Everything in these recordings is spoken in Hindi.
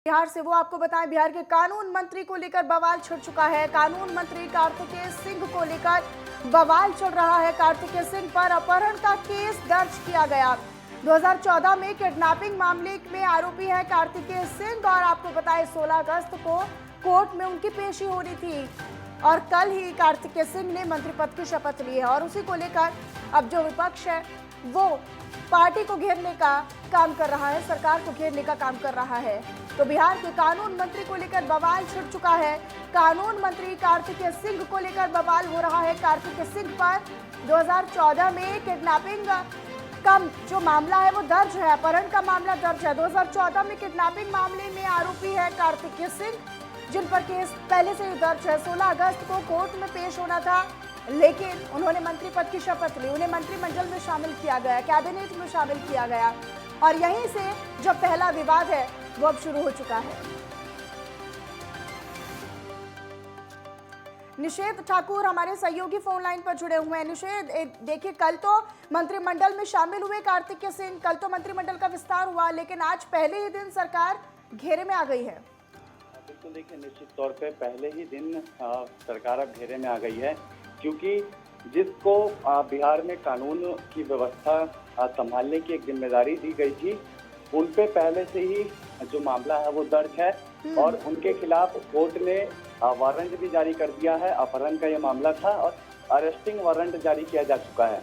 बिहार से वो आपको बताएं, बिहार के कानून मंत्री को लेकर बवाल छिड़ चुका है। कानून मंत्री कार्तिकेय सिंह को लेकर बवाल चल रहा है। कार्तिकेय सिंह पर अपहरण का केस दर्ज किया गया। 2014 में किडनैपिंग मामले में आरोपी है कार्तिकेय सिंह और आपको बताएं 16 अगस्त को कोर्ट में उनकी पेशी होनी थी और कल ही कार्तिकेय सिंह ने मंत्री पद की शपथ ली है और उसी को लेकर अब जो विपक्ष है वो पार्टी को घेरने का काम कर रहा है, सरकार को घेरने का काम कर रहा है। तो बिहार के कानून मंत्री को लेकर बवाल छिड़ चुका है। कानून मंत्री कार्तिकेय सिंह को लेकर बवाल हो रहा है। कार्तिकेय सिंह पर 2014 में किडनैपिंग का जो मामला है वो दर्ज है, अपहरण का मामला दर्ज है। 2014 में किडनैपिंग मामले में आरोपी है कार्तिकेय सिंह, जिन पर केस पहले से ही दर्ज है। 16 अगस्त को कोर्ट में पेश होना था, लेकिन उन्होंने मंत्री पद की शपथ ली, उन्हें मंत्रिमंडल में शामिल किया गया, कैबिनेट में शामिल किया गया और यहीं से जो पहला विवाद है वो अब शुरू हो चुका है। निषेध ठाकुर हमारे सहयोगी फोन लाइन पर जुड़े हुए हैं। निषेध, देखिए कल तो मंत्रिमंडल में शामिल हुए कार्तिकेय सिंह, कल तो मंत्रिमंडल का विस्तार हुआ, लेकिन आज पहले ही दिन सरकार घेरे में आ गई है। बिल्कुल, देखिए निश्चित तौर पे पहले ही दिन सरकार अब घेरे में आ गई है, क्योंकि जिसको बिहार में कानून की व्यवस्था संभालने की एक जिम्मेदारी दी गई थी, उन पे पहले से ही जो मामला है वो दर्ज है और उनके खिलाफ कोर्ट ने वारंट भी जारी कर दिया है। अपहरण का यह मामला था और अरेस्टिंग वारंट जारी किया जा चुका है।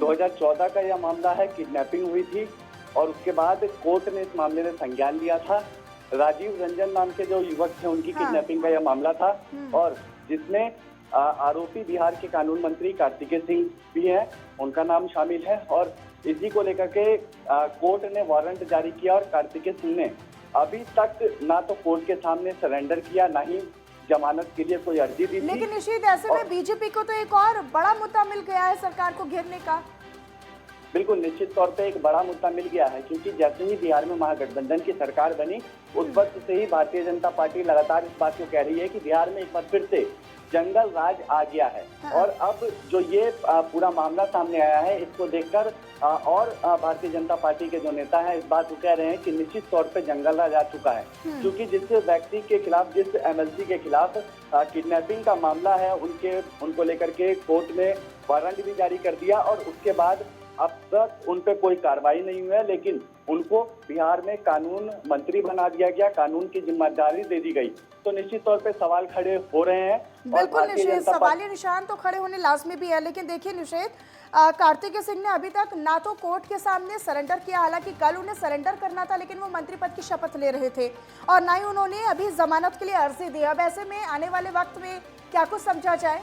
2014 का यह मामला है, किडनैपिंग हुई थी और उसके बाद कोर्ट ने इस मामले में संज्ञान लिया था। राजीव रंजन नाम के जो युवक थे, उनकी किडनैपिंग का यह मामला था और जिसमें आरोपी बिहार के कानून मंत्री कार्तिकेय सिंह भी हैं, उनका नाम शामिल है और इसी को लेकर के कोर्ट ने वारंट जारी किया और कार्तिकेय सिंह ने अभी तक ना तो कोर्ट के सामने सरेंडर किया, ना ही जमानत के लिए कोई अर्जी दी थी। लेकिन निषेध, ऐसे में बीजेपी को तो एक और बड़ा मुद्दा मिल गया है सरकार को घेरने का। बिल्कुल, निश्चित तौर पे एक बड़ा मुद्दा मिल गया है, क्योंकि जैसे ही बिहार में महागठबंधन की सरकार बनी उस वक्त से ही भारतीय जनता पार्टी लगातार इस बात को कह रही है कि बिहार में एक बार फिर से जंगल राज आ गया है। और अब जो ये पूरा मामला सामने आया है, इसको देखकर और भारतीय जनता पार्टी के जो नेता हैं इस बात को कह रहे हैं कि निश्चित तौर पे जंगल राज आ चुका है, क्योंकि जिस व्यक्ति के खिलाफ, जिस एमएलसी के खिलाफ किडनैपिंग का मामला है, उनको लेकर के कोर्ट ने वारंट भी जारी कर दिया और उसके बाद अब तक उन पे कोई कार्रवाई नहीं हुई है, लेकिन उनको बिहार में कानून मंत्री बना दिया गया, कानून की जिम्मेदारी दे दी गई। तो निश्चित तौर पे सवाल खड़े हो रहे हैं। बिल्कुल निषेध, सवालिया निशान तो खड़े होने लाजमी भी है, लेकिन देखिए निषेध, कार्तिकेय सिंह ने अभी तक ना तो कोर्ट के सामने सरेंडर किया, हालांकि कल उन्हें सरेंडर करना था, लेकिन वो मंत्री पद की शपथ ले रहे थे और ना ही उन्होंने अभी जमानत के लिए अर्जी दी। अब ऐसे में आने वाले वक्त में क्या कुछ समझा जाए?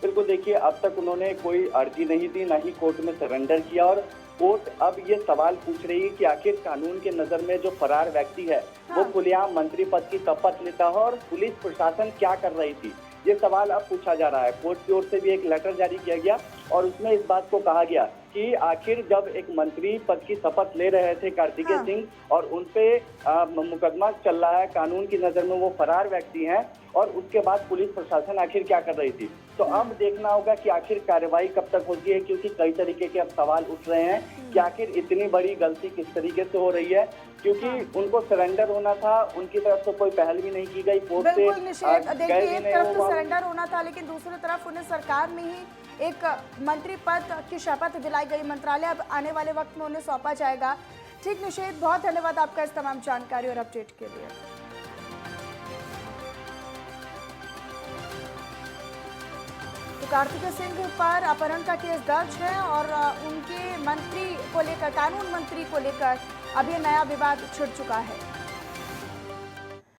बिल्कुल, देखिए अब तक उन्होंने कोई अर्जी नहीं दी, ना ही कोर्ट में सरेंडर किया और कोर्ट अब ये सवाल पूछ रही है कि आखिर कानून के नजर में जो फरार व्यक्ति है वो खुलेआम मंत्री पद की शपथ लेता है और पुलिस प्रशासन क्या कर रही थी, ये सवाल अब पूछा जा रहा है। कोर्ट की ओर से भी एक लेटर जारी किया गया और उसमें इस बात को कहा गया कि आखिर जब एक मंत्री पद की शपथ ले रहे थे कार्तिकेय सिंह और उनपे मुकदमा चल रहा है, कानून की नजर में वो फरार व्यक्ति हैं और उसके बाद पुलिस प्रशासन आखिर क्या कर रही थी। तो अब देखना होगा कि आखिर कार्रवाई कब तक होती है, क्योंकि कई तरीके के अब सवाल उठ रहे हैं कि आखिर इतनी बड़ी गलती किस तरीके से हो रही है, क्योंकि उनको सरेंडर होना था, उनकी तरफ से कोई पहल भी नहीं की गई। कोर्ट से देखिए, एक तरफ तो सरेंडर होना था, लेकिन दूसरी तरफ उन्हें सरकार में ही एक मंत्री पद की शपथ दिलाई गई, मंत्रालय अब आने वाले वक्त में उन्हें सौंपा जाएगा। ठीक निषेध, बहुत धन्यवाद आपका इस तमाम जानकारी और अपडेट के लिए। तो कार्तिकेय सिंह पर अपहरण का केस दर्ज है और उनके मंत्री को लेकर, कानून मंत्री को लेकर अब ये नया विवाद छिड़ चुका है।